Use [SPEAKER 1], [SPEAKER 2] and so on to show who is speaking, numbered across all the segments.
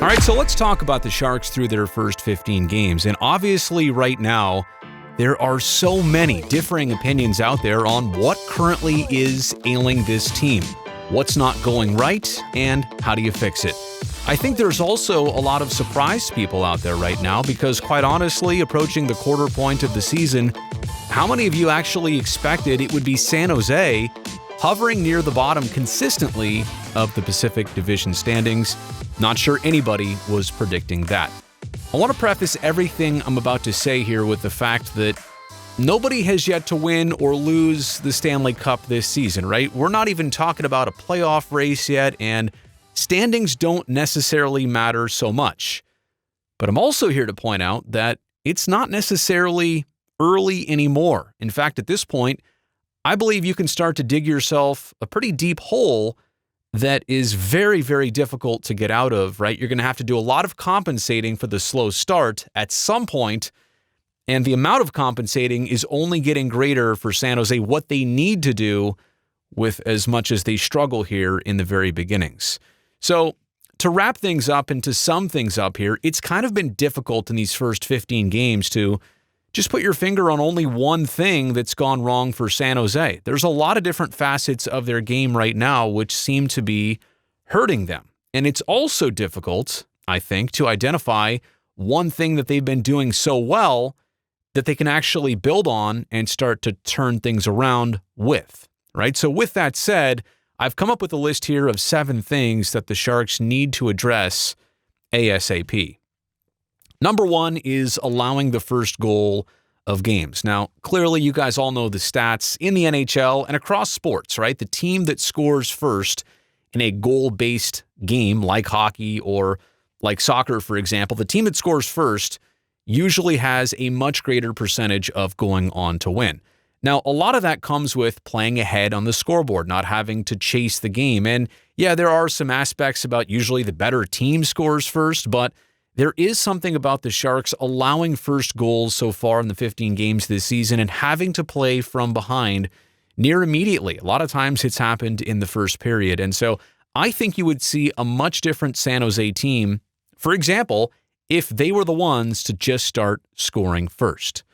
[SPEAKER 1] All right, so let's talk about the Sharks through their first 15 games. And obviously right now, there are so many differing opinions out there on what currently is ailing this team, what's not going right, and how do you fix it. I think there's also a lot of surprised people out there right now because, quite honestly, approaching the quarter point of the season, how many of you actually expected it would be San Jose hovering near the bottom consistently of the Pacific Division standings? Not sure anybody was predicting that. I want to preface everything I'm about to say here with the fact that nobody has yet to win or lose the Stanley Cup this season, right? We're not even talking about a playoff race yet, and standings don't necessarily matter so much. But I'm also here to point out that it's not necessarily early anymore. In fact, at this point, I believe you can start to dig yourself a pretty deep hole that is very, very difficult to get out of, right? You're going to have to do a lot of compensating for the slow start at some point, and the amount of compensating is only getting greater for San Jose, what they need to do with as much as they struggle here in the very beginnings. So to wrap things up and to sum things up here, it's kind of been difficult in these first 15 games to just put your finger on only one thing that's gone wrong for San Jose. There's a lot of different facets of their game right now which seem to be hurting them. And it's also difficult, I think, to identify one thing that they've been doing so well that they can actually build on and start to turn things around with, right? So with that said, I've come up with a list here of 7 things that the Sharks need to address ASAP. Number 1 is allowing the first goal of games. Now, clearly, you guys all know the stats in the NHL and across sports, right? The team that scores first in a goal-based game like hockey or like soccer, for example, the team that scores first usually has a much greater percentage of going on to win. Now, a lot of that comes with playing ahead on the scoreboard, not having to chase the game. And yeah, there are some aspects about usually the better team scores first, but there is something about the Sharks allowing first goals so far in the 15 games this season and having to play from behind near immediately. A lot of times it's happened in the first period. And so I think you would see a much different San Jose team, for example, if they were the ones to just start scoring first.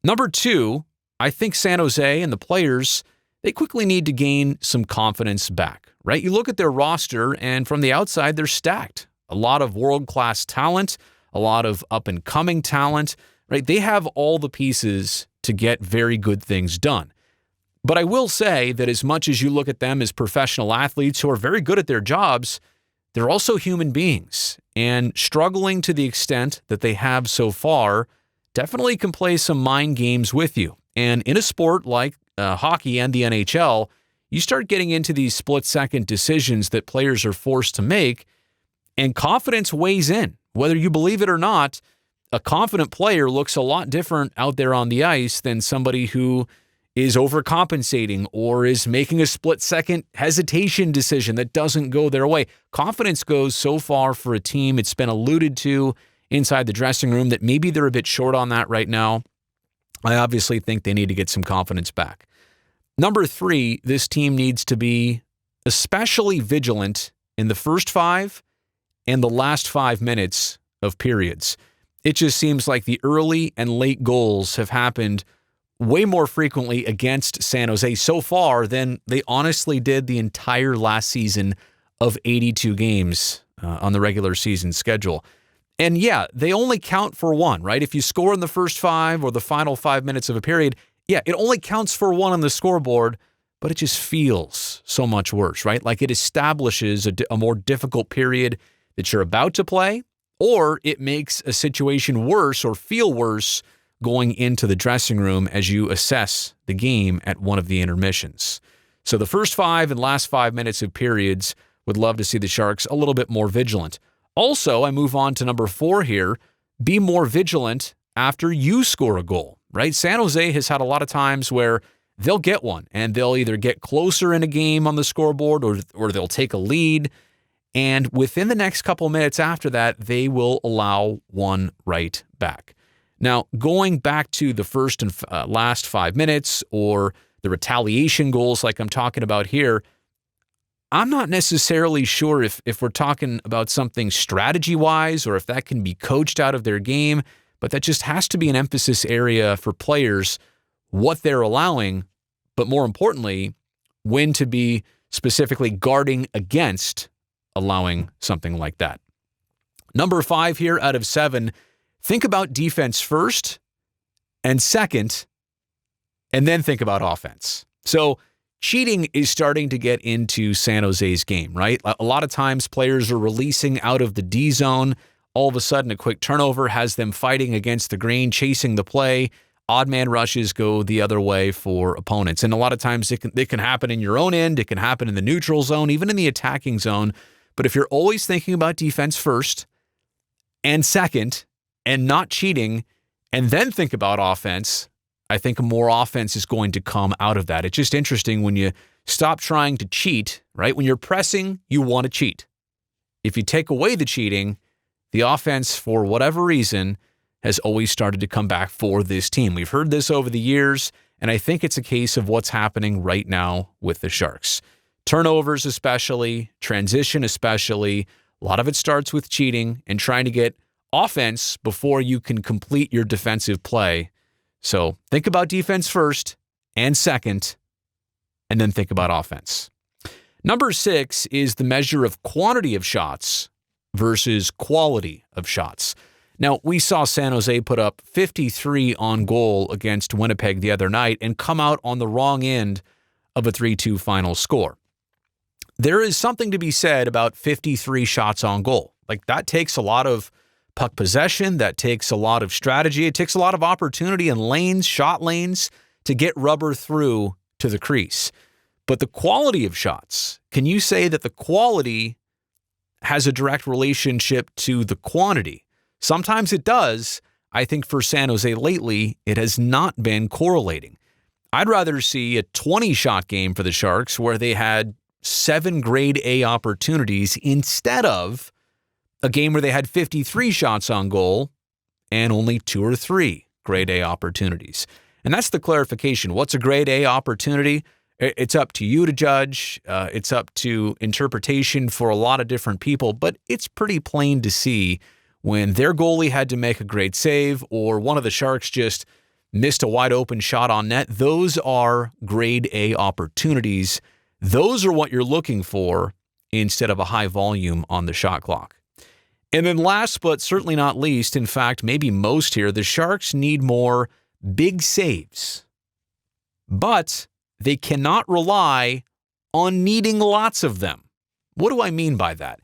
[SPEAKER 1] Number 2, I think San Jose and the players, they quickly need to gain some confidence back, right? You look at their roster and from the outside, they're stacked. A lot of world-class talent, a lot of up-and-coming talent, right? They have all the pieces to get very good things done. But I will say that as much as you look at them as professional athletes who are very good at their jobs, they're also human beings. And struggling to the extent that they have so far definitely can play some mind games with you. And in a sport like hockey and the NHL, you start getting into these split-second decisions that players are forced to make, and confidence weighs in. Whether you believe it or not, a confident player looks a lot different out there on the ice than somebody who is overcompensating or is making a split-second hesitation decision that doesn't go their way. Confidence goes so far for a team. It's been alluded to inside the dressing room that maybe they're a bit short on that right now. I obviously think they need to get some confidence back. Number 3, this team needs to be especially vigilant in the first 5 and the last 5 minutes of periods. It just seems like the early and late goals have happened way more frequently against San Jose so far than they honestly did the entire last season of 82 games on the regular season schedule. And yeah, they only count for 1, right? If you score in the first 5 or the final 5 minutes of a period, yeah, it only counts for 1 on the scoreboard, but it just feels so much worse, right? Like it establishes a more difficult period that you're about to play, or it makes a situation worse or feel worse going into the dressing room as you assess the game at one of the intermissions. So the first 5 and last 5 minutes of periods, would love to see the Sharks a little bit more vigilant. Also, I move on to number 4 here, be more vigilant after you score a goal, right? San Jose has had a lot of times where they'll get one and they'll either get closer in a game on the scoreboard or they'll take a lead. And within the next couple minutes after that, they will allow one right back. Now, going back to the first and last 5 minutes or the retaliation goals like I'm talking about here, I'm not necessarily sure if we're talking about something strategy-wise or if that can be coached out of their game, but that just has to be an emphasis area for players, what they're allowing, but more importantly, when to be specifically guarding against allowing something like that. Number 5 here out of 7, think about defense first and second, and then think about offense. So cheating is starting to get into San Jose's game, right? A lot of times players are releasing out of the D zone. All of a sudden, a quick turnover has them fighting against the grain, chasing the play. Odd man rushes go the other way for opponents. And a lot of times it can happen in your own end. It can happen in the neutral zone, even in the attacking zone. But if you're always thinking about defense first and second and not cheating and then think about offense, I think more offense is going to come out of that. It's just interesting when you stop trying to cheat, right? When you're pressing, you want to cheat. If you take away the cheating, the offense, for whatever reason, has always started to come back for this team. We've heard this over the years, and I think it's a case of what's happening right now with the Sharks. Turnovers especially, transition especially, a lot of it starts with cheating and trying to get offense before you can complete your defensive play. So think about defense first and second, and then think about offense. Number 6 is the measure of quantity of shots versus quality of shots. Now, we saw San Jose put up 53 on goal against Winnipeg the other night and come out on the wrong end of a 3-2 final score. There is something to be said about 53 shots on goal. Like, that takes a lot of puck possession, that takes a lot of strategy, it takes a lot of opportunity in lanes, shot lanes, to get rubber through to the crease. But the quality of shots, can you say that the quality has a direct relationship to the quantity? Sometimes it does. I think for San Jose lately, it has not been correlating. I'd rather see a 20-shot game for the Sharks where they had 7 grade A opportunities instead of a game where they had 53 shots on goal and only 2 or 3 grade A opportunities. And that's the clarification. What's a grade A opportunity? It's up to you to judge. It's up to interpretation for a lot of different people, but it's pretty plain to see when their goalie had to make a great save or one of the Sharks just missed a wide open shot on net. Those are grade A opportunities. Those are what you're looking for instead of a high volume on the shot clock. And then last but certainly not least, in fact, maybe most here, the Sharks need more big saves. But they cannot rely on needing lots of them. What do I mean by that?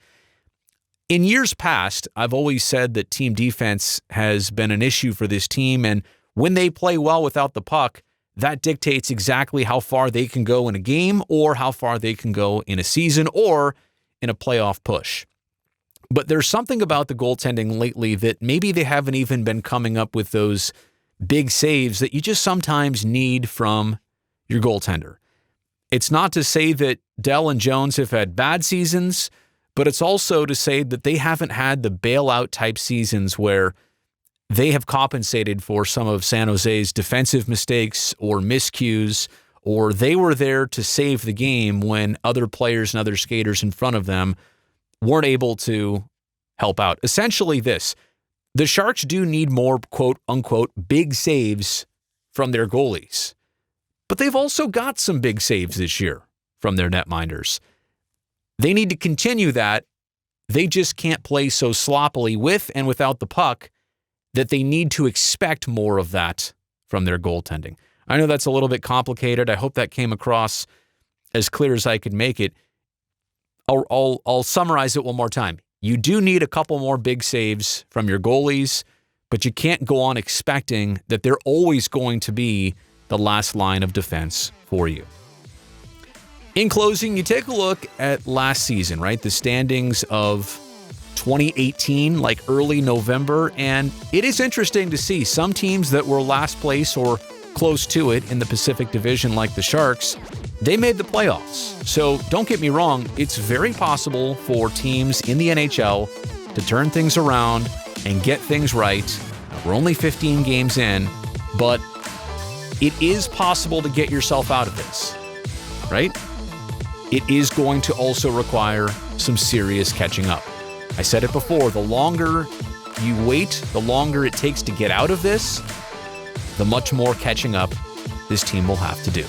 [SPEAKER 1] In years past, I've always said that team defense has been an issue for this team, and when they play well without the puck, that dictates exactly how far they can go in a game or how far they can go in a season or in a playoff push. But there's something about the goaltending lately that maybe they haven't even been coming up with those big saves that you just sometimes need from your goaltender. It's not to say that Dell and Jones have had bad seasons, but it's also to say that they haven't had the bailout type seasons where they have compensated for some of San Jose's defensive mistakes or miscues, or they were there to save the game when other players and other skaters in front of them weren't able to help out. Essentially this, the Sharks do need more quote-unquote big saves from their goalies. But they've also got some big saves this year from their netminders. They need to continue that. They just can't play so sloppily with and without the puck that they need to expect more of that from their goaltending. I know that's a little bit complicated. I hope that came across as clear as I could make it. I'll summarize it one more time. You do need a couple more big saves from your goalies, but you can't go on expecting that they're always going to be the last line of defense for you. In closing, you take a look at last season, right? The standings of 2018, like early November, and it is interesting to see some teams that were last place or close to it in the Pacific Division, like the Sharks, they made the playoffs. So don't get me wrong, it's very possible for teams in the NHL to turn things around and get things right. We're only 15 games in, but it is possible to get yourself out of this, right? it is going to also require some serious catching up. I said it before, the longer you wait, the longer it takes to get out of this, the much more catching up this team will have to do.